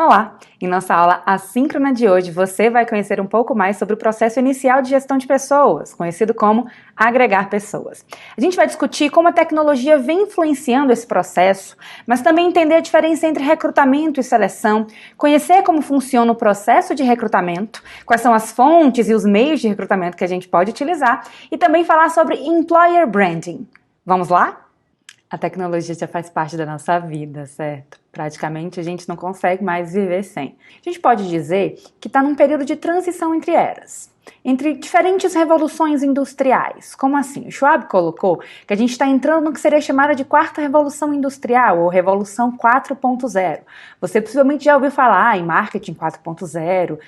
Olá! Em nossa aula assíncrona de hoje, você vai conhecer um pouco mais sobre o processo inicial de gestão de pessoas, conhecido como agregar pessoas. A gente vai discutir como a tecnologia vem influenciando esse processo, mas também entender a diferença entre recrutamento e seleção, conhecer como funciona o processo de recrutamento, quais são as fontes e os meios de recrutamento que a gente pode utilizar e também falar sobre employer branding. Vamos lá? A tecnologia já faz parte da nossa vida, certo? Praticamente a gente não consegue mais viver sem. A gente pode dizer que está num período de transição entre eras, entre diferentes revoluções industriais. Como assim? O Schwab colocou que a gente está entrando no que seria chamada de quarta revolução industrial, ou revolução 4.0. Você possivelmente já ouviu falar em marketing 4.0,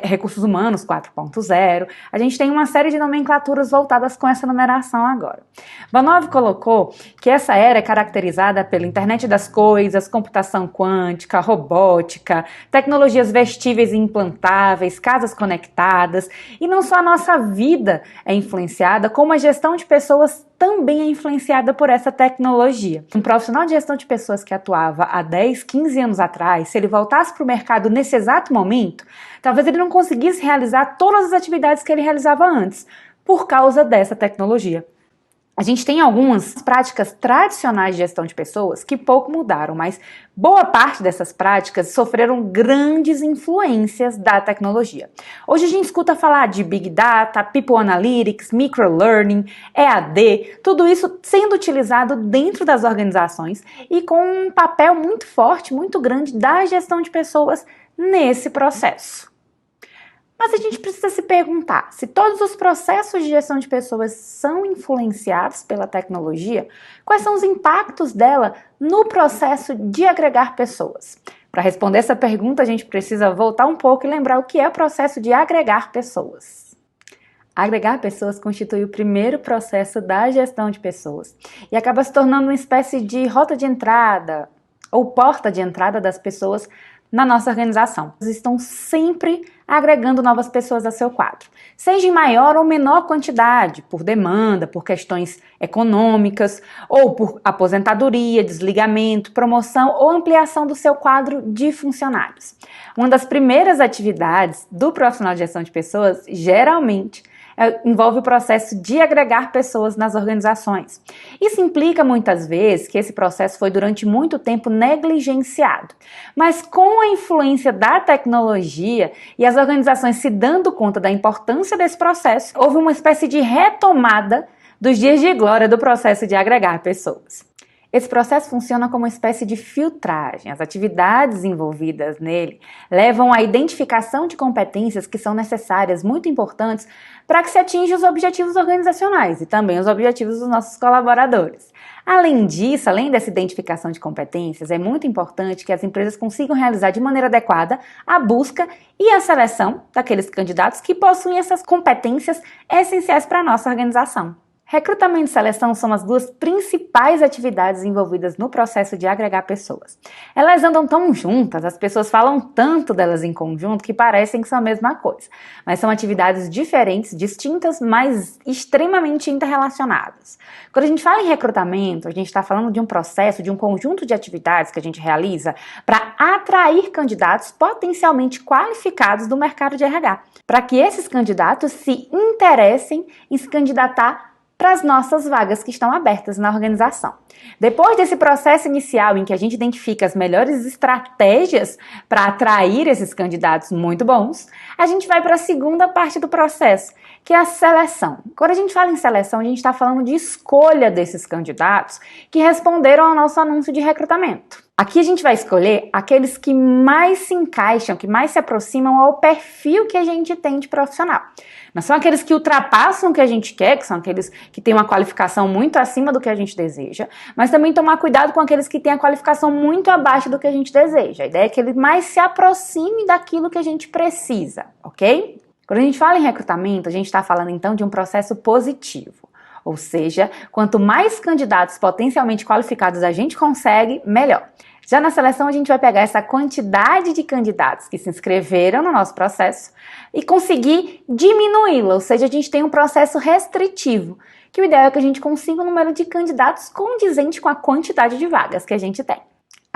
recursos humanos 4.0. A gente tem uma série de nomenclaturas voltadas com essa numeração agora. Banov colocou que essa era é caracterizada pela internet das coisas, computação quântica, robótica, tecnologias vestíveis e implantáveis, casas conectadas, e não só a nossa vida é influenciada, como a gestão de pessoas também é influenciada por essa tecnologia. Um profissional de gestão de pessoas que atuava há 10, 15 anos atrás, se ele voltasse para o mercado nesse exato momento, talvez ele não conseguisse realizar todas as atividades que ele realizava antes, por causa dessa tecnologia. A gente tem algumas práticas tradicionais de gestão de pessoas que pouco mudaram, mas boa parte dessas práticas sofreram grandes influências da tecnologia. Hoje a gente escuta falar de Big Data, People Analytics, Microlearning, EAD, tudo isso sendo utilizado dentro das organizações e com um papel muito forte, muito grande da gestão de pessoas nesse processo. Mas a gente precisa se perguntar, se todos os processos de gestão de pessoas são influenciados pela tecnologia, quais são os impactos dela no processo de agregar pessoas? Para responder essa pergunta, a gente precisa voltar um pouco e lembrar o que é o processo de agregar pessoas. Agregar pessoas constitui o primeiro processo da gestão de pessoas e acaba se tornando uma espécie de rota de entrada ou porta de entrada das pessoas na nossa organização. Eles estão sempre agregando novas pessoas a seu quadro, seja em maior ou menor quantidade, por demanda, por questões econômicas, ou por aposentadoria, desligamento, promoção ou ampliação do seu quadro de funcionários. Uma das primeiras atividades do profissional de gestão de pessoas, geralmente, envolve o processo de agregar pessoas nas organizações. Isso implica muitas vezes que esse processo foi durante muito tempo negligenciado, mas com a influência da tecnologia e as organizações se dando conta da importância desse processo, houve uma espécie de retomada dos dias de glória do processo de agregar pessoas. Esse processo funciona como uma espécie de filtragem. As atividades envolvidas nele levam à identificação de competências que são necessárias, muito importantes, para que se atinjam os objetivos organizacionais e também os objetivos dos nossos colaboradores. Além disso, além dessa identificação de competências, é muito importante que as empresas consigam realizar de maneira adequada a busca e a seleção daqueles candidatos que possuem essas competências essenciais para a nossa organização. Recrutamento e seleção são as duas principais atividades envolvidas no processo de agregar pessoas. Elas andam tão juntas, as pessoas falam tanto delas em conjunto que parecem que são a mesma coisa. Mas são atividades diferentes, distintas, mas extremamente interrelacionadas. Quando a gente fala em recrutamento, a gente está falando de um processo, de um conjunto de atividades que a gente realiza para atrair candidatos potencialmente qualificados do mercado de RH, para que esses candidatos se interessem em se candidatar para as nossas vagas que estão abertas na organização. Depois desse processo inicial em que a gente identifica as melhores estratégias para atrair esses candidatos muito bons, a gente vai para a segunda parte do processo, que é a seleção. Quando a gente fala em seleção, a gente está falando de escolha desses candidatos que responderam ao nosso anúncio de recrutamento. Aqui a gente vai escolher aqueles que mais se encaixam, que mais se aproximam ao perfil que a gente tem de profissional. Não são aqueles que ultrapassam o que a gente quer, que são aqueles que têm uma qualificação muito acima do que a gente deseja, mas também tomar cuidado com aqueles que têm a qualificação muito abaixo do que a gente deseja. A ideia é que ele mais se aproxime daquilo que a gente precisa, ok? Quando a gente fala em recrutamento, a gente está falando então de um processo positivo. Ou seja, quanto mais candidatos potencialmente qualificados a gente consegue, melhor. Já na seleção, a gente vai pegar essa quantidade de candidatos que se inscreveram no nosso processo e conseguir diminuí-la, ou seja, a gente tem um processo restritivo, que o ideal é que a gente consiga um número de candidatos condizente com a quantidade de vagas que a gente tem.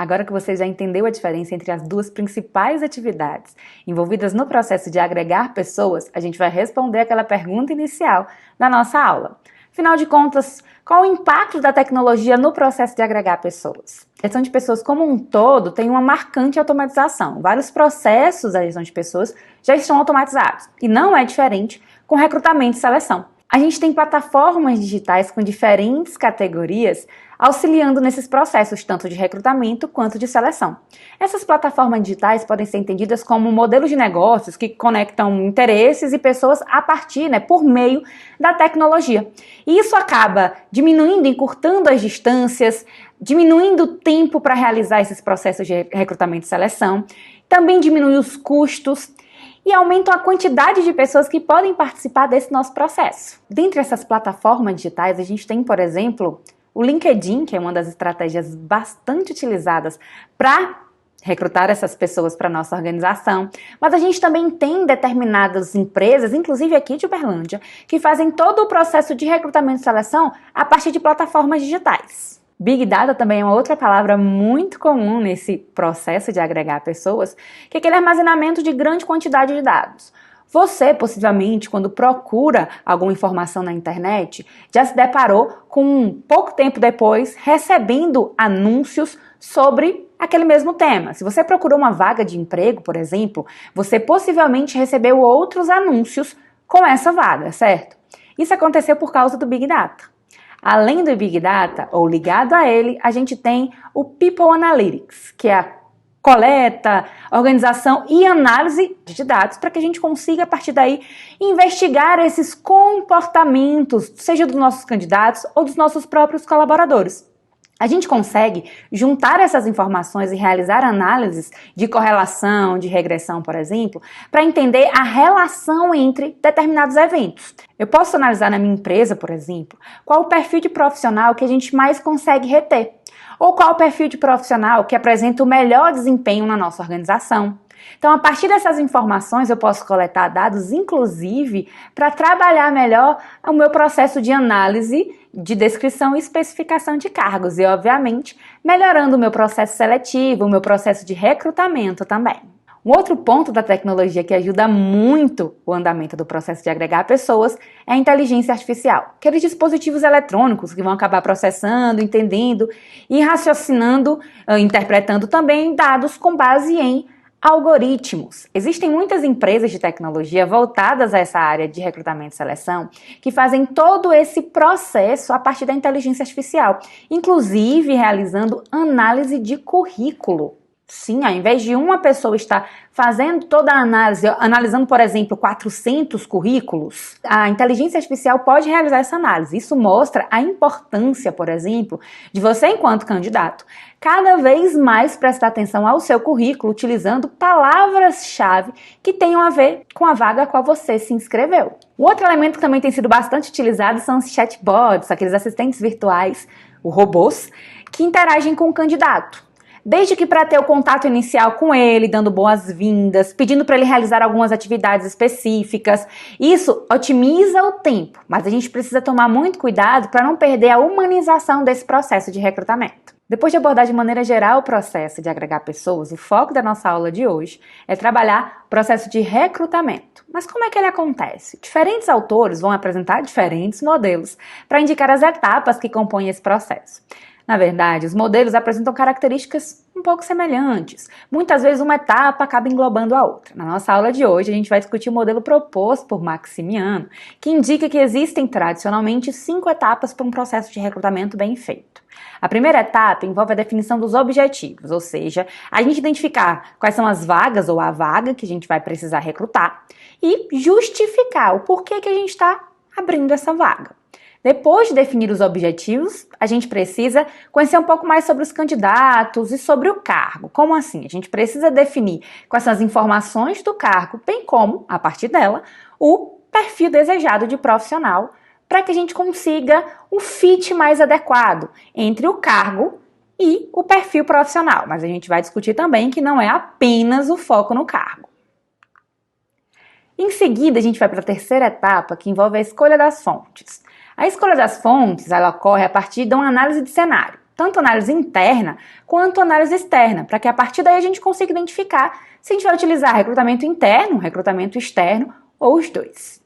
Agora que você já entendeu a diferença entre as duas principais atividades envolvidas no processo de agregar pessoas, a gente vai responder aquela pergunta inicial da nossa aula. Afinal de contas, qual o impacto da tecnologia no processo de agregar pessoas? A gestão de pessoas como um todo tem uma marcante automatização. Vários processos da gestão de pessoas já estão automatizados. E não é diferente com recrutamento e seleção. A gente tem plataformas digitais com diferentes categorias auxiliando nesses processos, tanto de recrutamento quanto de seleção. Essas plataformas digitais podem ser entendidas como modelos de negócios que conectam interesses e pessoas a partir, por meio da tecnologia. E isso acaba diminuindo, encurtando as distâncias, diminuindo o tempo para realizar esses processos de recrutamento e seleção, também diminui os custos e aumenta a quantidade de pessoas que podem participar desse nosso processo. Dentre essas plataformas digitais, a gente tem, por exemplo, o LinkedIn, que é uma das estratégias bastante utilizadas para recrutar essas pessoas para a nossa organização, mas a gente também tem determinadas empresas, inclusive aqui de Uberlândia, que fazem todo o processo de recrutamento e seleção a partir de plataformas digitais. Big Data também é uma outra palavra muito comum nesse processo de agregar pessoas, que é aquele armazenamento de grande quantidade de dados. Você, possivelmente, quando procura alguma informação na internet, já se deparou com, pouco tempo depois, recebendo anúncios sobre aquele mesmo tema. Se você procurou uma vaga de emprego, por exemplo, você possivelmente recebeu outros anúncios com essa vaga, certo? Isso aconteceu por causa do Big Data. Além do Big Data, ou ligado a ele, a gente tem o People Analytics, que é a coleta, organização e análise de dados para que a gente consiga, a partir daí, investigar esses comportamentos, seja dos nossos candidatos ou dos nossos próprios colaboradores. A gente consegue juntar essas informações e realizar análises de correlação, de regressão, por exemplo, para entender a relação entre determinados eventos. Eu posso analisar na minha empresa, por exemplo, qual o perfil de profissional que a gente mais consegue reter, ou qual o perfil de profissional que apresenta o melhor desempenho na nossa organização. Então, a partir dessas informações, eu posso coletar dados, inclusive, para trabalhar melhor o meu processo de análise, de descrição e especificação de cargos e, obviamente, melhorando o meu processo seletivo, o meu processo de recrutamento também. Um outro ponto da tecnologia que ajuda muito o andamento do processo de agregar pessoas é a inteligência artificial. Aqueles dispositivos eletrônicos que vão acabar processando, entendendo e raciocinando, interpretando também dados com base em algoritmos. Existem muitas empresas de tecnologia voltadas a essa área de recrutamento e seleção que fazem todo esse processo a partir da inteligência artificial, inclusive realizando análise de currículo. Sim, ao invés de uma pessoa estar fazendo toda a análise, analisando, por exemplo, 400 currículos, a inteligência artificial pode realizar essa análise. Isso mostra a importância, por exemplo, de você, enquanto candidato, cada vez mais prestar atenção ao seu currículo, utilizando palavras-chave que tenham a ver com a vaga a qual você se inscreveu. O outro elemento que também tem sido bastante utilizado são os chatbots, aqueles assistentes virtuais, os robôs, que interagem com o candidato. Desde que para ter o contato inicial com ele, dando boas-vindas, pedindo para ele realizar algumas atividades específicas. Isso otimiza o tempo, mas a gente precisa tomar muito cuidado para não perder a humanização desse processo de recrutamento. Depois de abordar de maneira geral o processo de agregar pessoas, o foco da nossa aula de hoje é trabalhar o processo de recrutamento. Mas como é que ele acontece? Diferentes autores vão apresentar diferentes modelos para indicar as etapas que compõem esse processo. Na verdade, os modelos apresentam características um pouco semelhantes. Muitas vezes uma etapa acaba englobando a outra. Na nossa aula de hoje, a gente vai discutir o modelo proposto por Maximiano, que indica que existem tradicionalmente 5 etapas para um processo de recrutamento bem feito. A primeira etapa envolve a definição dos objetivos, ou seja, a gente identificar quais são as vagas ou a vaga que a gente vai precisar recrutar e justificar o porquê que a gente está abrindo essa vaga. Depois de definir os objetivos, a gente precisa conhecer um pouco mais sobre os candidatos e sobre o cargo. Como assim? A gente precisa definir quais são as informações do cargo, bem como, a partir dela, o perfil desejado de profissional, para que a gente consiga um fit mais adequado entre o cargo e o perfil profissional. Mas a gente vai discutir também que não é apenas o foco no cargo. Em seguida, a gente vai para a terceira etapa, que envolve a escolha das fontes. A escolha das fontes, ela ocorre a partir de uma análise de cenário. tanto análise interna quanto análise externa, para que a partir daí a gente consiga identificar se a gente vai utilizar recrutamento interno, recrutamento externo ou os dois.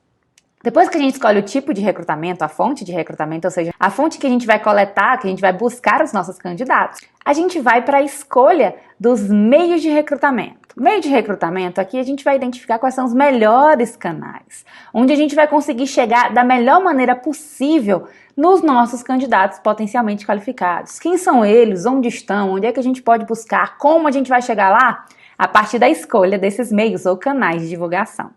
Depois que a gente escolhe o tipo de recrutamento, a fonte de recrutamento, ou seja, a fonte que a gente vai coletar, que a gente vai buscar os nossos candidatos, a gente vai para a escolha dos meios de recrutamento. Meio de recrutamento, aqui a gente vai identificar quais são os melhores canais, onde a gente vai conseguir chegar da melhor maneira possível nos nossos candidatos potencialmente qualificados. Quem são eles? Onde estão? Onde é que a gente pode buscar? Como a gente vai chegar lá? A partir da escolha desses meios ou canais de divulgação.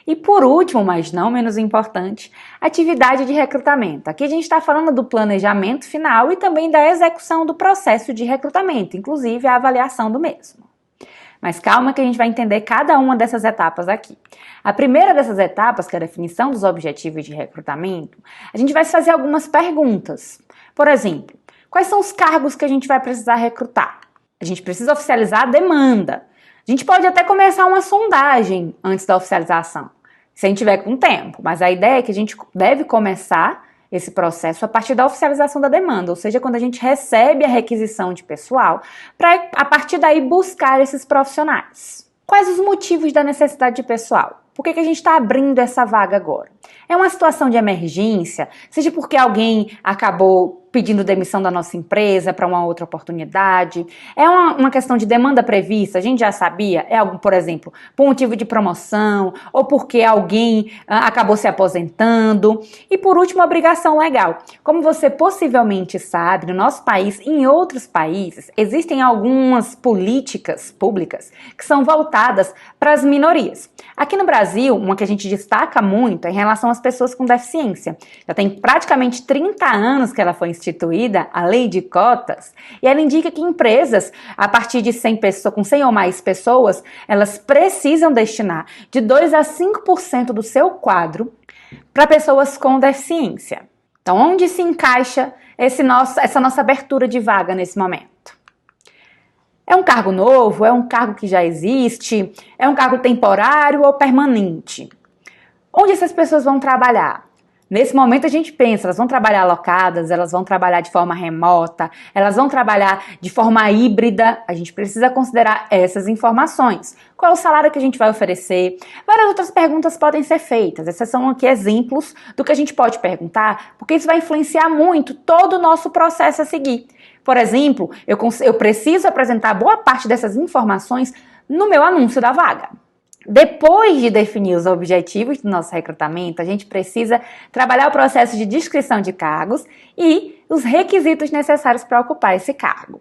E por último, mas não menos importante, atividade de recrutamento. Aqui a gente está falando do planejamento final e também da execução do processo de recrutamento, inclusive a avaliação do mesmo. Mas calma que a gente vai entender cada uma dessas etapas aqui. A primeira dessas etapas, que é a definição dos objetivos de recrutamento, a gente vai fazer algumas perguntas. Por exemplo, quais são os cargos que a gente vai precisar recrutar? A gente precisa oficializar a demanda. A gente pode até começar uma sondagem antes da oficialização, se a gente tiver com tempo, mas a ideia é que a gente deve começar esse processo a partir da oficialização da demanda, ou seja, quando a gente recebe a requisição de pessoal, para a partir daí buscar esses profissionais. Quais os motivos da necessidade de pessoal? Por que a gente está abrindo essa vaga agora? É uma situação de emergência, seja porque alguém acabou pedindo demissão da nossa empresa para uma outra oportunidade. É uma questão de demanda prevista, a gente já sabia. É algo, por exemplo, por motivo de promoção ou porque alguém acabou se aposentando. E por último, obrigação legal. Como você possivelmente sabe, no nosso país e em outros países, existem algumas políticas públicas que são voltadas para as minorias. Aqui no Brasil, uma que a gente destaca muito é em relação às pessoas com deficiência. Já tem praticamente 30 anos que ela foi instituída, a lei de cotas, e ela indica que empresas, a partir de 100 pessoas, com 100 ou mais pessoas, elas precisam destinar de 2 a 5% do seu quadro para pessoas com deficiência. Então, onde se encaixa essa nossa abertura de vaga nesse momento? É um cargo novo? É um cargo que já existe? É um cargo temporário ou permanente? Onde essas pessoas vão trabalhar? Nesse momento a gente pensa, elas vão trabalhar alocadas, elas vão trabalhar de forma remota, elas vão trabalhar de forma híbrida. A gente precisa considerar essas informações. Qual é o salário que a gente vai oferecer? Várias outras perguntas podem ser feitas. Esses são aqui exemplos do que a gente pode perguntar, porque isso vai influenciar muito todo o nosso processo a seguir. Por exemplo, eu preciso apresentar boa parte dessas informações no meu anúncio da vaga. Depois de definir os objetivos do nosso recrutamento, a gente precisa trabalhar o processo de descrição de cargos e os requisitos necessários para ocupar esse cargo.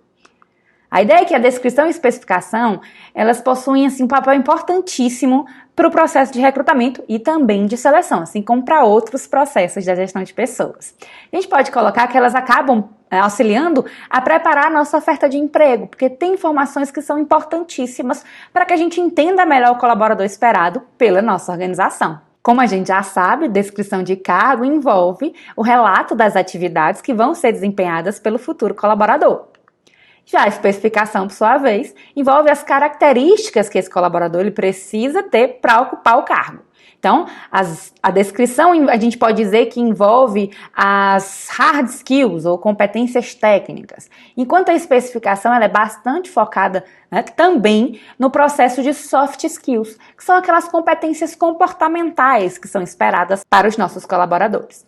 A ideia é que a descrição e especificação, elas possuem assim, um papel importantíssimo para o processo de recrutamento e também de seleção, assim como para outros processos da gestão de pessoas. A gente pode colocar que elas acabam auxiliando a preparar a nossa oferta de emprego, porque tem informações que são importantíssimas para que a gente entenda melhor o colaborador esperado pela nossa organização. Como a gente já sabe, descrição de cargo envolve o relato das atividades que vão ser desempenhadas pelo futuro colaborador. Já a especificação, por sua vez, envolve as características que esse colaborador ele precisa ter para ocupar o cargo. Então, a descrição, a gente pode dizer que envolve as hard skills ou competências técnicas, enquanto a especificação ela é bastante focada, né, também no processo de soft skills, que são aquelas competências comportamentais que são esperadas para os nossos colaboradores.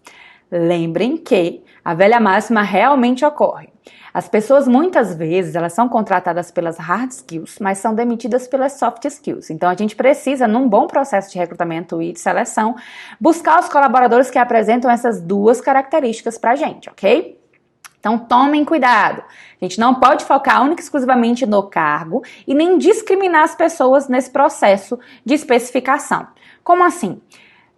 Lembrem que a velha máxima realmente ocorre. As pessoas muitas vezes elas são contratadas pelas hard skills, mas são demitidas pelas soft skills. Então a gente precisa, num bom processo de recrutamento e de seleção, buscar os colaboradores que apresentam essas duas características pra gente, ok? Então tomem cuidado. A gente não pode focar única e exclusivamente no cargo e nem discriminar as pessoas nesse processo de especificação. Como assim?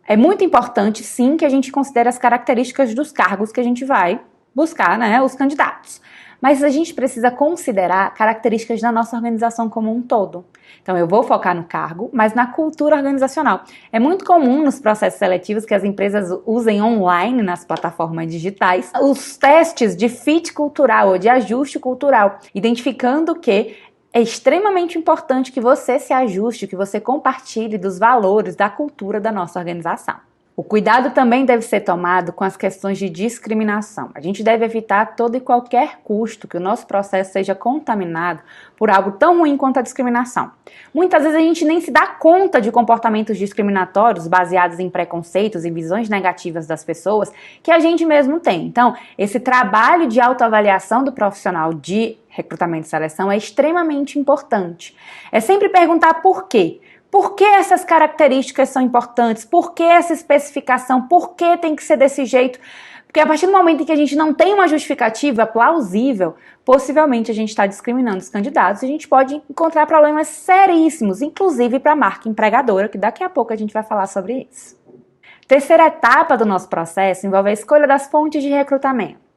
É muito importante, sim, que a gente considere as características dos cargos que a gente vai buscar, né, os candidatos. Mas a gente precisa considerar características da nossa organização como um todo. Então, eu vou focar no cargo, mas na cultura organizacional. É muito comum nos processos seletivos que as empresas usem online, nas plataformas digitais, os testes de fit cultural ou de ajuste cultural, identificando que é extremamente importante que você se ajuste, que você compartilhe dos valores, da cultura da nossa organização. O cuidado também deve ser tomado com as questões de discriminação. A gente deve evitar a todo e qualquer custo que o nosso processo seja contaminado por algo tão ruim quanto a discriminação. Muitas vezes a gente nem se dá conta de comportamentos discriminatórios baseados em preconceitos e visões negativas das pessoas que a gente mesmo tem. Então, esse trabalho de autoavaliação do profissional de recrutamento e seleção é extremamente importante. É sempre perguntar por quê. Por que essas características são importantes? Por que essa especificação? Por que tem que ser desse jeito? Porque a partir do momento em que a gente não tem uma justificativa plausível, possivelmente a gente está discriminando os candidatos e a gente pode encontrar problemas seríssimos, inclusive para a marca empregadora, que daqui a pouco a gente vai falar sobre isso. Terceira etapa do nosso processo envolve a escolha das fontes de recrutamento.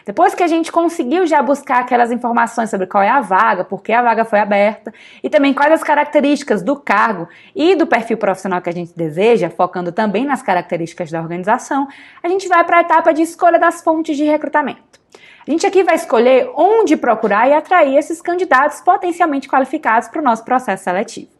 Depois que a gente conseguiu já buscar aquelas informações sobre qual é a vaga, por que a vaga foi aberta e também quais as características do cargo e do perfil profissional que a gente deseja, focando também nas características da organização, a gente vai para a etapa de escolha das fontes de recrutamento. A gente aqui vai escolher onde procurar e atrair esses candidatos potencialmente qualificados para o nosso processo seletivo.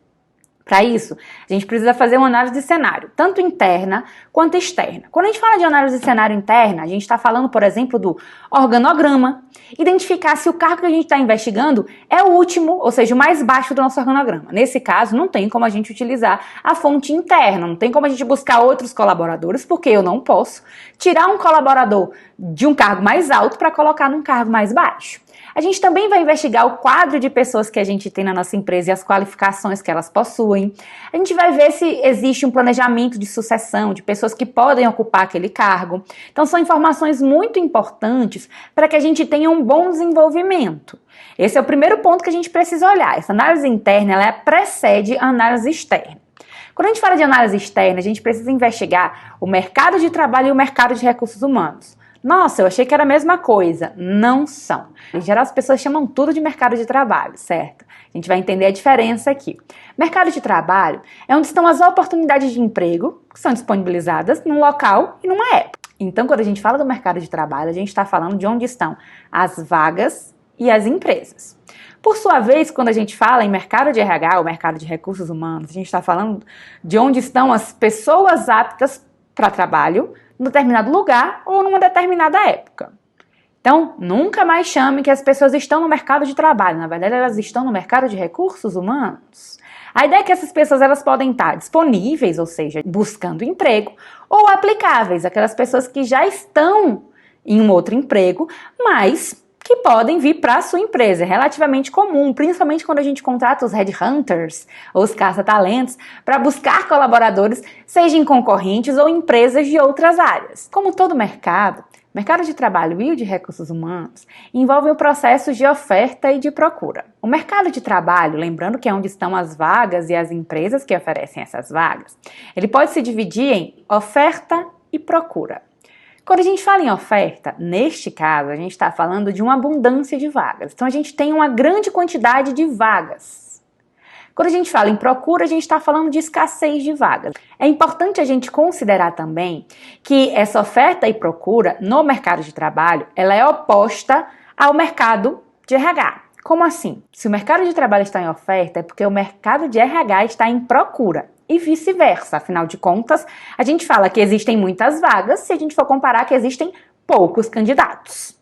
Para isso, a gente precisa fazer uma análise de cenário, tanto interna quanto externa. Quando a gente fala de análise de cenário interna, a gente está falando, por exemplo, do organograma, identificar se o cargo que a gente está investigando é o último, ou seja, o mais baixo do nosso organograma. Nesse caso, não tem como a gente utilizar a fonte interna, não tem como a gente buscar outros colaboradores, porque eu não posso tirar um colaborador de um cargo mais alto para colocar num cargo mais baixo. A gente também vai investigar o quadro de pessoas que a gente tem na nossa empresa e as qualificações que elas possuem. A gente vai ver se existe um planejamento de sucessão, de pessoas que podem ocupar aquele cargo. Então, são informações muito importantes para que a gente tenha um bom desenvolvimento. Esse é o primeiro ponto que a gente precisa olhar. Essa análise interna, ela precede a análise externa. Quando a gente fala de análise externa, a gente precisa investigar o mercado de trabalho e o mercado de recursos humanos. Nossa, eu achei que era a mesma coisa. Não são. Em geral, as pessoas chamam tudo de mercado de trabalho, certo? A gente vai entender a diferença aqui. Mercado de trabalho é onde estão as oportunidades de emprego que são disponibilizadas num local e numa época. Então, quando a gente fala do mercado de trabalho, a gente está falando de onde estão as vagas e as empresas. Por sua vez, quando a gente fala em mercado de RH, ou mercado de recursos humanos, a gente está falando de onde estão as pessoas aptas para trabalho em determinado lugar ou numa determinada época. Então, nunca mais chame que as pessoas estão no mercado de trabalho. Na verdade, elas estão no mercado de recursos humanos. A ideia é que essas pessoas elas podem estar disponíveis, ou seja, buscando emprego, ou aplicáveis, aquelas pessoas que já estão em um outro emprego, mas que podem vir para a sua empresa. É relativamente comum, principalmente quando a gente contrata os headhunters ou os caça-talentos para buscar colaboradores, seja em concorrentes ou empresas de outras áreas. Como todo mercado de trabalho e o de recursos humanos envolve o processo de oferta e de procura. O mercado de trabalho, lembrando que é onde estão as vagas e as empresas que oferecem essas vagas, ele pode se dividir em oferta e procura. Quando a gente fala em oferta, neste caso, a gente está falando de uma abundância de vagas. Então, a gente tem uma grande quantidade de vagas. Quando a gente fala em procura, a gente está falando de escassez de vagas. É importante a gente considerar também que essa oferta e procura no mercado de trabalho, ela é oposta ao mercado de RH. Como assim? Se o mercado de trabalho está em oferta, é porque o mercado de RH está em procura. E vice-versa. Afinal de contas, a gente fala que existem muitas vagas se a gente for comparar que existem poucos candidatos.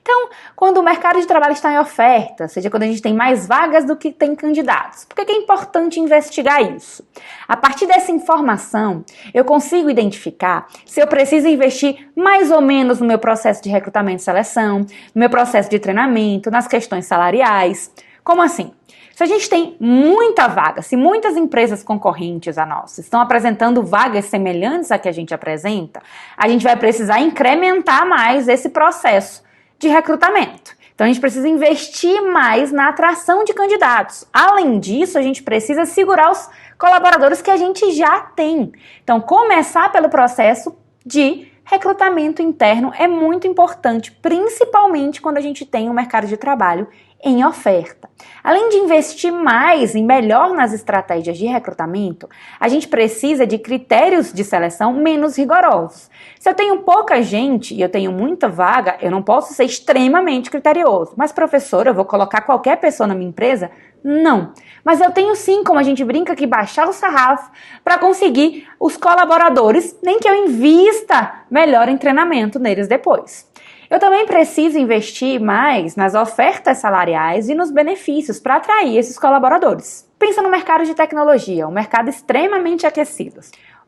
Então, quando o mercado de trabalho está em oferta, ou seja, quando a gente tem mais vagas do que tem candidatos, por que é importante investigar isso? A partir dessa informação, eu consigo identificar se eu preciso investir mais ou menos no meu processo de recrutamento e seleção, no meu processo de treinamento, nas questões salariais. Como assim? Se a gente tem muita vaga, se muitas empresas concorrentes a nós estão apresentando vagas semelhantes à que a gente apresenta, a gente vai precisar incrementar mais esse processo de recrutamento. Então, a gente precisa investir mais na atração de candidatos. Além disso, a gente precisa segurar os colaboradores que a gente já tem. Então, começar pelo processo de recrutamento interno é muito importante, principalmente quando a gente tem um mercado de trabalho em oferta. Além de investir mais e melhor nas estratégias de recrutamento, a gente precisa de critérios de seleção menos rigorosos. Se eu tenho pouca gente e eu tenho muita vaga, eu não posso ser extremamente criterioso. Mas, professora, eu vou colocar qualquer pessoa na minha empresa? Não. Mas eu tenho sim, como a gente brinca aqui, baixar o sarrafo para conseguir os colaboradores, nem que eu invista melhor em treinamento neles depois. Eu também preciso investir mais nas ofertas salariais e nos benefícios para atrair esses colaboradores. Pensa no mercado de tecnologia, um mercado extremamente aquecido.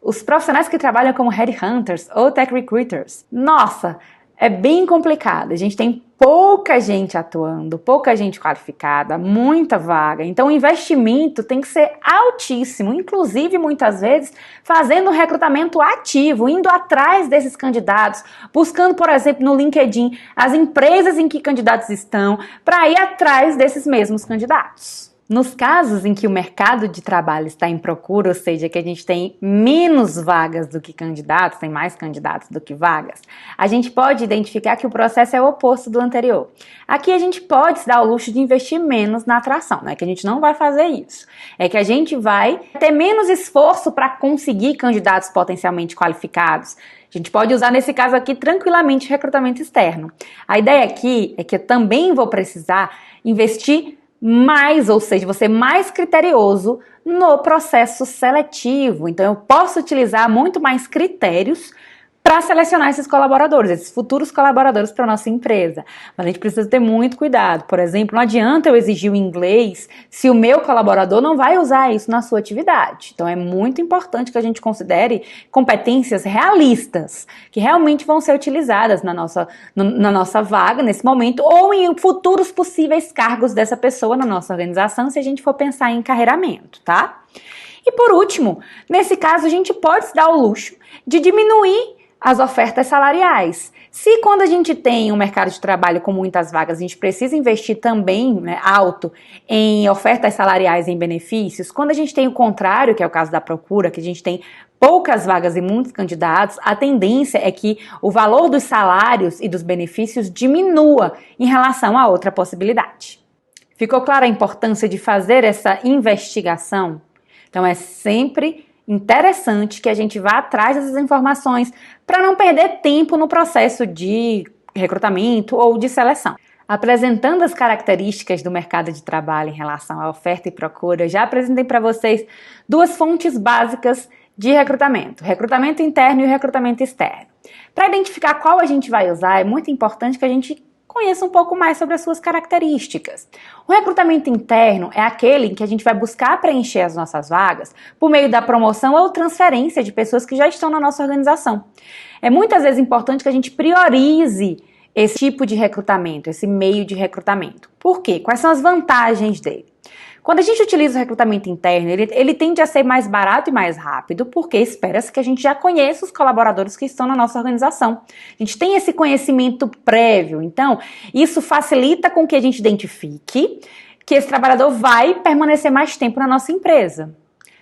Os profissionais que trabalham como headhunters ou tech recruiters, nossa, é bem complicado. A gente tem pouca gente atuando, pouca gente qualificada, muita vaga. Então o investimento tem que ser altíssimo, inclusive muitas vezes fazendo um recrutamento ativo, indo atrás desses candidatos, buscando, por exemplo, no LinkedIn as empresas em que candidatos estão, para ir atrás desses mesmos candidatos. Nos casos em que o mercado de trabalho está em procura, ou seja, que a gente tem menos vagas do que candidatos, tem mais candidatos do que vagas, a gente pode identificar que o processo é o oposto do anterior. Aqui a gente pode se dar o luxo de investir menos na atração, não é que a gente não vai fazer isso, é que a gente vai ter menos esforço para conseguir candidatos potencialmente qualificados. A gente pode usar nesse caso aqui tranquilamente recrutamento externo. A ideia aqui é que eu também vou precisar investir mais, ou seja, você mais criterioso no processo seletivo. Então eu posso utilizar muito mais critérios para selecionar esses colaboradores, esses futuros colaboradores para a nossa empresa. Mas a gente precisa ter muito cuidado. Por exemplo, não adianta eu exigir o inglês se o meu colaborador não vai usar isso na sua atividade. Então é muito importante que a gente considere competências realistas, que realmente vão ser utilizadas na nossa vaga nesse momento ou em futuros possíveis cargos dessa pessoa na nossa organização, se a gente for pensar em encarreiramento, tá? E por último, nesse caso a gente pode se dar o luxo de diminuir as ofertas salariais. Se quando a gente tem um mercado de trabalho com muitas vagas, a gente precisa investir também, alto em ofertas salariais e em benefícios, quando a gente tem o contrário, que é o caso da procura, que a gente tem poucas vagas e muitos candidatos, a tendência é que o valor dos salários e dos benefícios diminua em relação a outra possibilidade. Ficou clara a importância de fazer essa investigação? Então é sempre interessante que a gente vá atrás dessas informações para não perder tempo no processo de recrutamento ou de seleção. Apresentando as características do mercado de trabalho em relação à oferta e procura, eu já apresentei para vocês duas fontes básicas de recrutamento, o recrutamento interno e o recrutamento externo. Para identificar qual a gente vai usar, é muito importante que a gente conheça um pouco mais sobre as suas características. O recrutamento interno é aquele em que a gente vai buscar preencher as nossas vagas por meio da promoção ou transferência de pessoas que já estão na nossa organização. É muitas vezes importante que a gente priorize esse tipo de recrutamento, esse meio de recrutamento. Por quê? Quais são as vantagens dele? Quando a gente utiliza o recrutamento interno, ele tende a ser mais barato e mais rápido, porque espera-se que a gente já conheça os colaboradores que estão na nossa organização. A gente tem esse conhecimento prévio, então isso facilita com que a gente identifique que esse trabalhador vai permanecer mais tempo na nossa empresa.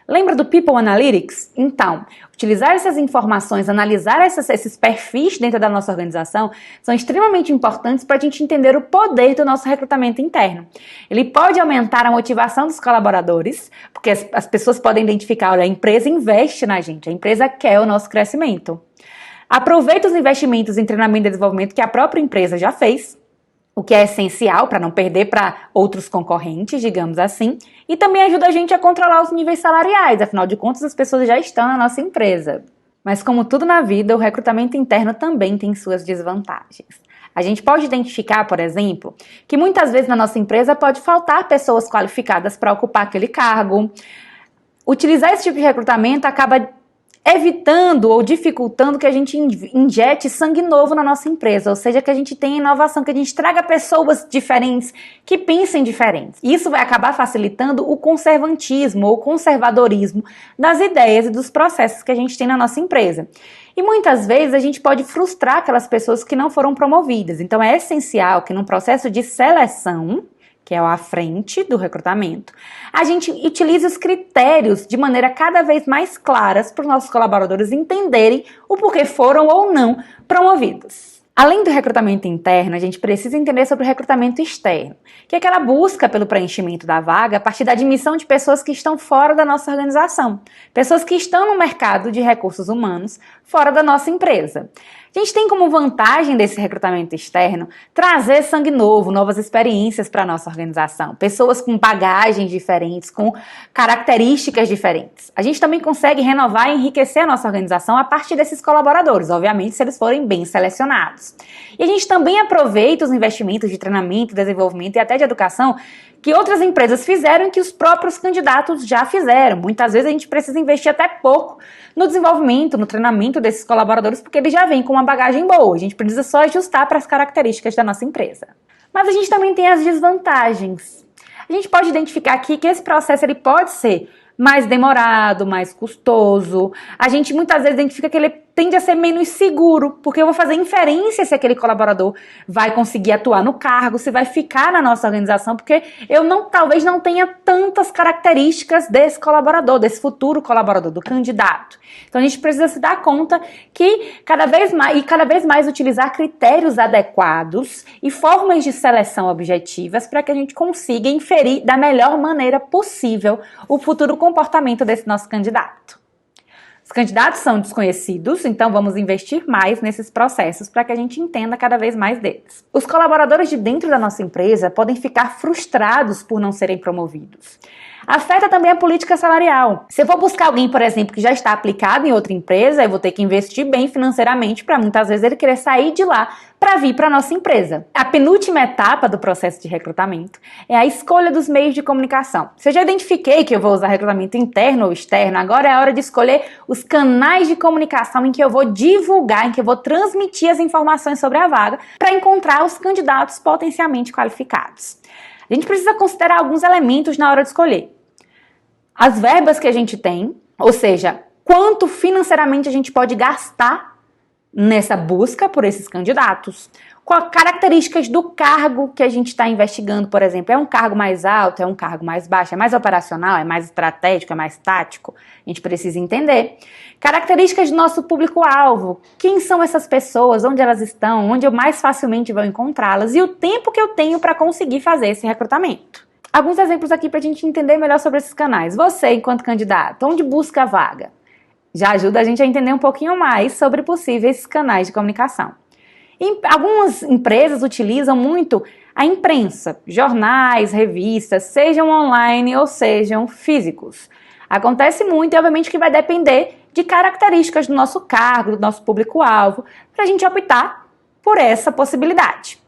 Lembra do People Analytics? Então, utilizar essas informações, analisar esses perfis dentro da nossa organização são extremamente importantes para a gente entender o poder do nosso recrutamento interno. Ele pode aumentar a motivação dos colaboradores, porque as pessoas podem identificar, olha, a empresa investe na gente, a empresa quer o nosso crescimento. Aproveita os investimentos em treinamento e desenvolvimento que a própria empresa já fez, o que é essencial para não perder para outros concorrentes, digamos assim, e também ajuda a gente a controlar os níveis salariais, afinal de contas as pessoas já estão na nossa empresa. Mas como tudo na vida, o recrutamento interno também tem suas desvantagens. A gente pode identificar, por exemplo, que muitas vezes na nossa empresa pode faltar pessoas qualificadas para ocupar aquele cargo. Utilizar esse tipo de recrutamento acaba evitando ou dificultando que a gente injete sangue novo na nossa empresa, ou seja, que a gente tenha inovação, que a gente traga pessoas diferentes, que pensem diferentes. Isso vai acabar facilitando o conservantismo ou conservadorismo das ideias e dos processos que a gente tem na nossa empresa. E muitas vezes a gente pode frustrar aquelas pessoas que não foram promovidas. Então é essencial que num processo de seleção, que é à frente do recrutamento, a gente utilize os critérios de maneira cada vez mais claras para os nossos colaboradores entenderem o porquê foram ou não promovidos. Além do recrutamento interno, a gente precisa entender sobre o recrutamento externo, que é aquela busca pelo preenchimento da vaga a partir da admissão de pessoas que estão fora da nossa organização, pessoas que estão no mercado de recursos humanos fora da nossa empresa. A gente tem como vantagem desse recrutamento externo trazer sangue novo, novas experiências para a nossa organização, pessoas com bagagens diferentes, com características diferentes. A gente também consegue renovar e enriquecer a nossa organização a partir desses colaboradores, obviamente se eles forem bem selecionados. E a gente também aproveita os investimentos de treinamento, desenvolvimento e até de educação que outras empresas fizeram e que os próprios candidatos já fizeram. Muitas vezes a gente precisa investir até pouco no desenvolvimento, no treinamento desses colaboradores, porque eles já vêm com uma bagagem boa. A gente precisa só ajustar para as características da nossa empresa. Mas a gente também tem as desvantagens. A gente pode identificar aqui que esse processo ele pode ser mais demorado, mais custoso. A gente muitas vezes identifica que ele tende a ser menos seguro, porque eu vou fazer inferência se aquele colaborador vai conseguir atuar no cargo, se vai ficar na nossa organização, porque eu talvez não tenha tantas características desse colaborador, desse futuro colaborador, do candidato. Então a gente precisa se dar conta que cada vez mais utilizar critérios adequados e formas de seleção objetivas para que a gente consiga inferir da melhor maneira possível o futuro comportamento desse nosso candidato. Os candidatos são desconhecidos, então vamos investir mais nesses processos para que a gente entenda cada vez mais deles. Os colaboradores de dentro da nossa empresa podem ficar frustrados por não serem promovidos. Afeta também a política salarial. Se eu for buscar alguém, por exemplo, que já está aplicado em outra empresa, eu vou ter que investir bem financeiramente para muitas vezes ele querer sair de lá para vir para a nossa empresa. A penúltima etapa do processo de recrutamento é a escolha dos meios de comunicação. Se eu já identifiquei que eu vou usar recrutamento interno ou externo, agora é a hora de escolher os canais de comunicação em que eu vou divulgar, em que eu vou transmitir as informações sobre a vaga para encontrar os candidatos potencialmente qualificados. A gente precisa considerar alguns elementos na hora de escolher. As verbas que a gente tem, ou seja, quanto financeiramente a gente pode gastar nessa busca por esses candidatos. Quais características do cargo que a gente está investigando, por exemplo. É um cargo mais alto, é um cargo mais baixo, é mais operacional, é mais estratégico, é mais tático? A gente precisa entender. Características do nosso público-alvo. Quem são essas pessoas? Onde elas estão? Onde eu mais facilmente vou encontrá-las? E o tempo que eu tenho para conseguir fazer esse recrutamento. Alguns exemplos aqui para a gente entender melhor sobre esses canais. Você, enquanto candidato, onde busca a vaga? Já ajuda a gente a entender um pouquinho mais sobre possíveis canais de comunicação. Algumas empresas utilizam muito a imprensa, jornais, revistas, sejam online ou sejam físicos. Acontece muito e obviamente que vai depender de características do nosso cargo, do nosso público-alvo, para a gente optar por essa possibilidade.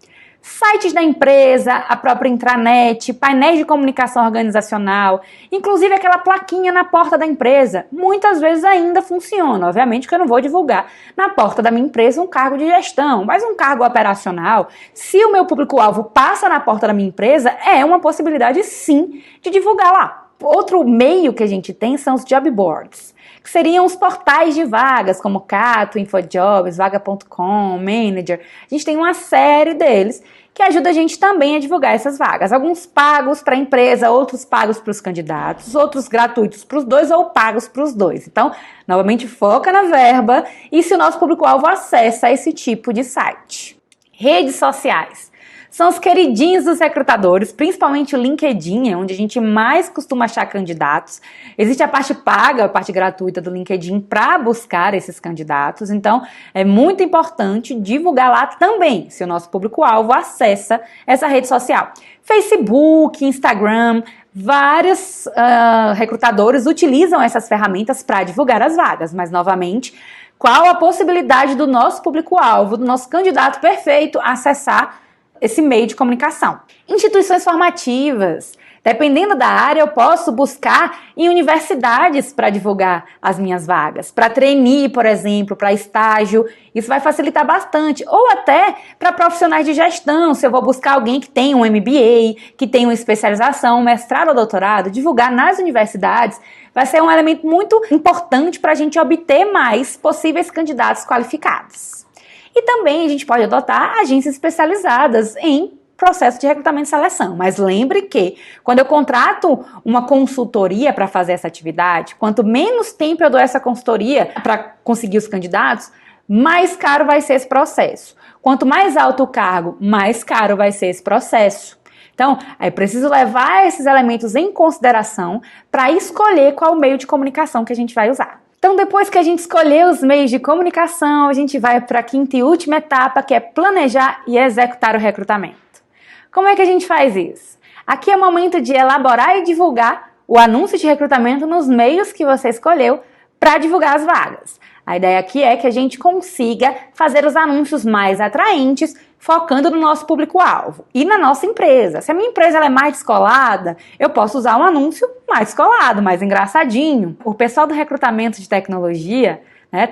Sites da empresa, a própria intranet, painéis de comunicação organizacional, inclusive aquela plaquinha na porta da empresa, muitas vezes ainda funciona. Obviamente que eu não vou divulgar na porta da minha empresa um cargo de gestão, mas um cargo operacional, se o meu público-alvo passa na porta da minha empresa, é uma possibilidade sim de divulgar lá. Outro meio que a gente tem são os job boards, que seriam os portais de vagas, como Cato, InfoJobs, Vaga.com, Manager. A gente tem uma série deles que ajuda a gente também a divulgar essas vagas. Alguns pagos para a empresa, outros pagos para os candidatos, outros gratuitos para os dois ou pagos para os dois. Então, novamente, foca na verba e se o nosso público-alvo acessa esse tipo de site. Redes sociais. São os queridinhos dos recrutadores, principalmente o LinkedIn, onde a gente mais costuma achar candidatos. Existe a parte paga, a parte gratuita do LinkedIn para buscar esses candidatos. Então, é muito importante divulgar lá também, se o nosso público-alvo acessa essa rede social. Facebook, Instagram, vários recrutadores utilizam essas ferramentas para divulgar as vagas. Mas, novamente, qual a possibilidade do nosso público-alvo, do nosso candidato perfeito, acessar esse meio de comunicação? Instituições formativas. Dependendo da área, eu posso buscar em universidades para divulgar as minhas vagas. Para trainee, por exemplo, para estágio, isso vai facilitar bastante. Ou até para profissionais de gestão, se eu vou buscar alguém que tem um MBA, que tem uma especialização, um mestrado ou doutorado, divulgar nas universidades vai ser um elemento muito importante para a gente obter mais possíveis candidatos qualificados. E também a gente pode adotar agências especializadas em processo de recrutamento e seleção. Mas lembre que, quando eu contrato uma consultoria para fazer essa atividade, quanto menos tempo eu dou essa consultoria para conseguir os candidatos, mais caro vai ser esse processo. Quanto mais alto o cargo, mais caro vai ser esse processo. Então, é preciso levar esses elementos em consideração para escolher qual o meio de comunicação que a gente vai usar. Então, depois que a gente escolheu os meios de comunicação, a gente vai para a quinta e última etapa, que é planejar e executar o recrutamento. Como é que a gente faz isso? Aqui é o momento de elaborar e divulgar o anúncio de recrutamento nos meios que você escolheu para divulgar as vagas. A ideia aqui é que a gente consiga fazer os anúncios mais atraentes, focando no nosso público-alvo e na nossa empresa. Se a minha empresa ela é mais descolada, eu posso usar um anúncio mais descolado, mais engraçadinho. O pessoal do recrutamento de tecnologia,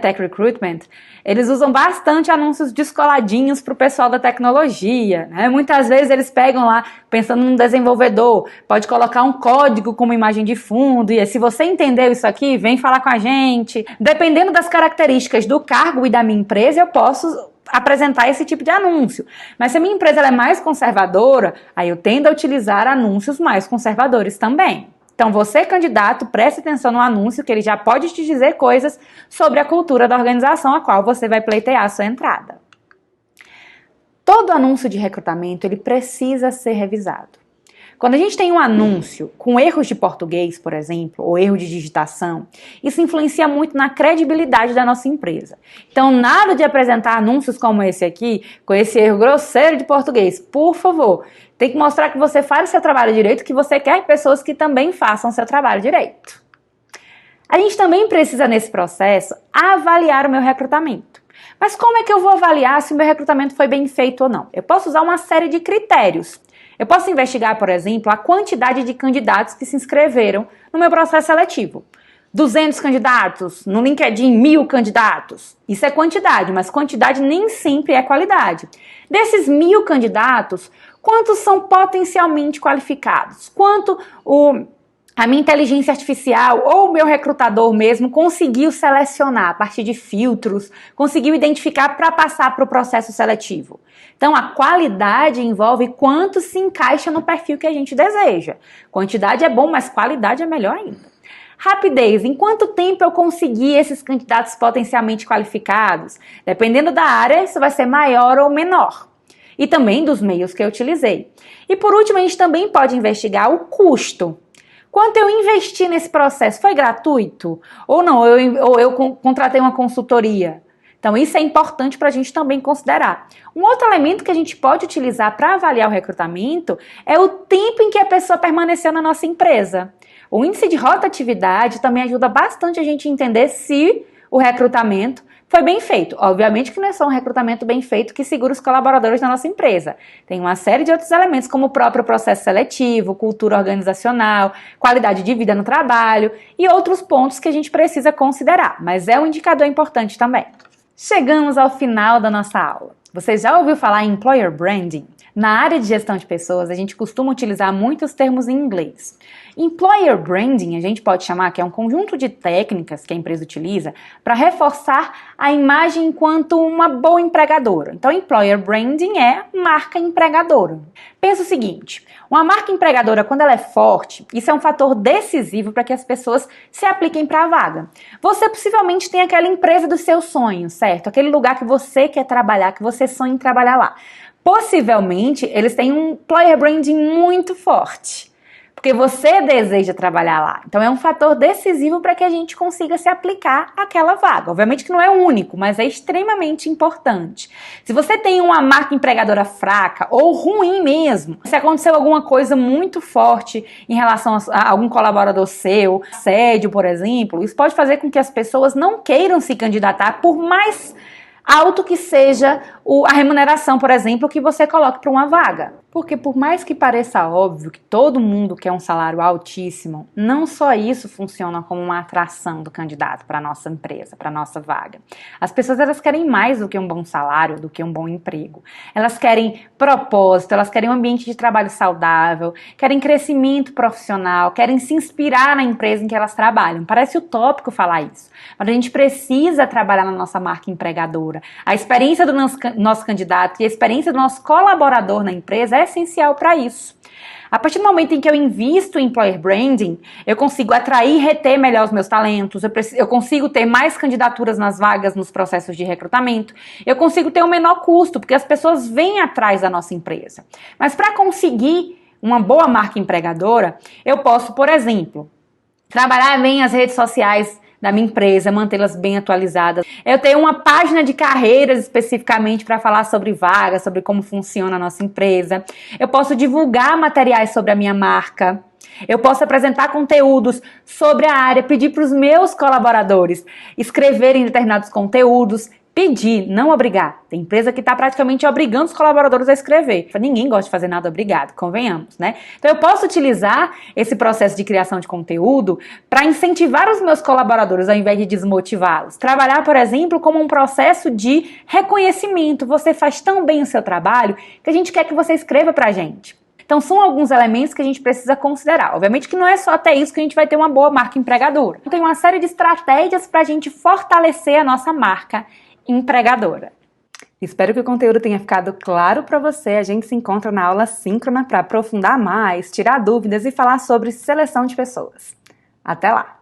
Tech Recruitment, eles usam bastante anúncios descoladinhos para o pessoal da tecnologia. Muitas vezes eles pegam lá, pensando num desenvolvedor, pode colocar um código como imagem de fundo, e se você entendeu isso aqui, vem falar com a gente. Dependendo das características do cargo e da minha empresa, eu posso apresentar esse tipo de anúncio. Mas se a minha empresa ela é mais conservadora, aí eu tendo a utilizar anúncios mais conservadores também. Então, você, candidato, preste atenção no anúncio, que ele já pode te dizer coisas sobre a cultura da organização a qual você vai pleitear a sua entrada. Todo anúncio de recrutamento, ele precisa ser revisado. Quando a gente tem um anúncio com erros de português, por exemplo, ou erro de digitação, isso influencia muito na credibilidade da nossa empresa. Então, nada de apresentar anúncios como esse aqui, com esse erro grosseiro de português. Por favor, tem que mostrar que você faz o seu trabalho direito, que você quer pessoas que também façam o seu trabalho direito. A gente também precisa, nesse processo, avaliar o meu recrutamento. Mas como é que eu vou avaliar se o meu recrutamento foi bem feito ou não? Eu posso usar uma série de critérios. Eu posso investigar, por exemplo, a quantidade de candidatos que se inscreveram no meu processo seletivo. 200 candidatos, no LinkedIn 1000 candidatos. Isso é quantidade, mas quantidade nem sempre é qualidade. Desses 1000 candidatos, quantos são potencialmente qualificados? Quanto a minha inteligência artificial ou o meu recrutador mesmo conseguiu selecionar a partir de filtros, conseguiu identificar para passar para o processo seletivo. Então, a qualidade envolve quanto se encaixa no perfil que a gente deseja. Quantidade é bom, mas qualidade é melhor ainda. Rapidez, em quanto tempo eu consegui esses candidatos potencialmente qualificados? Dependendo da área, isso vai ser maior ou menor. E também dos meios que eu utilizei. E por último, a gente também pode investigar o custo. Quanto eu investi nesse processo? Foi gratuito? Ou não? Ou eu contratei uma consultoria? Então, isso é importante para a gente também considerar. Um outro elemento que a gente pode utilizar para avaliar o recrutamento é o tempo em que a pessoa permaneceu na nossa empresa. O índice de rotatividade também ajuda bastante a gente a entender se o recrutamento foi bem feito. Obviamente que não é só um recrutamento bem feito que segura os colaboradores da nossa empresa. Tem uma série de outros elementos, como o próprio processo seletivo, cultura organizacional, qualidade de vida no trabalho e outros pontos que a gente precisa considerar. Mas é um indicador importante também. Chegamos ao final da nossa aula. Você já ouviu falar em Employer Branding? Na área de gestão de pessoas, a gente costuma utilizar muitos termos em inglês. Employer Branding, a gente pode chamar que é um conjunto de técnicas que a empresa utiliza para reforçar a imagem enquanto uma boa empregadora. Então, Employer Branding é marca empregadora. Pensa o seguinte, uma marca empregadora, quando ela é forte, isso é um fator decisivo para que as pessoas se apliquem para a vaga. Você possivelmente tem aquela empresa dos seus sonhos, certo? Aquele lugar que você quer trabalhar, que você sonha em trabalhar lá. Possivelmente, eles têm um employer branding muito forte, porque você deseja trabalhar lá. Então, é um fator decisivo para que a gente consiga se aplicar àquela vaga. Obviamente que não é o único, mas é extremamente importante. Se você tem uma marca empregadora fraca ou ruim mesmo, se aconteceu alguma coisa muito forte em relação a algum colaborador seu, assédio, por exemplo, isso pode fazer com que as pessoas não queiram se candidatar por mais alto que seja a remuneração, por exemplo, que você coloque para uma vaga. Porque por mais que pareça óbvio que todo mundo quer um salário altíssimo, não só isso funciona como uma atração do candidato para a nossa empresa, para a nossa vaga. As pessoas elas querem mais do que um bom salário, do que um bom emprego. Elas querem propósito, elas querem um ambiente de trabalho saudável, querem crescimento profissional, querem se inspirar na empresa em que elas trabalham. Parece utópico falar isso, mas a gente precisa trabalhar na nossa marca empregadora. A experiência do nosso candidato e a experiência do nosso colaborador na empresa é essencial para isso. A partir do momento em que eu invisto em Employer Branding, eu consigo atrair e reter melhor os meus talentos, eu consigo ter mais candidaturas nas vagas, nos processos de recrutamento, eu consigo ter um menor custo, porque as pessoas vêm atrás da nossa empresa. Mas para conseguir uma boa marca empregadora, eu posso, por exemplo, trabalhar bem as redes sociais da minha empresa, mantê-las bem atualizadas. Eu tenho uma página de carreiras especificamente para falar sobre vagas, sobre como funciona a nossa empresa. Eu posso divulgar materiais sobre a minha marca. Eu posso apresentar conteúdos sobre a área, pedir para os meus colaboradores escreverem determinados conteúdos. Pedir, não obrigar. Tem empresa que está praticamente obrigando os colaboradores a escrever. Ninguém gosta de fazer nada obrigado, convenhamos, né? Então eu posso utilizar esse processo de criação de conteúdo para incentivar os meus colaboradores ao invés de desmotivá-los. Trabalhar, por exemplo, como um processo de reconhecimento. Você faz tão bem o seu trabalho que a gente quer que você escreva para a gente. Então são alguns elementos que a gente precisa considerar. Obviamente que não é só até isso que a gente vai ter uma boa marca empregadora. Tem uma série de estratégias para a gente fortalecer a nossa marca empregadora. Espero que o conteúdo tenha ficado claro para você. A gente se encontra na aula síncrona para aprofundar mais, tirar dúvidas e falar sobre seleção de pessoas. Até lá!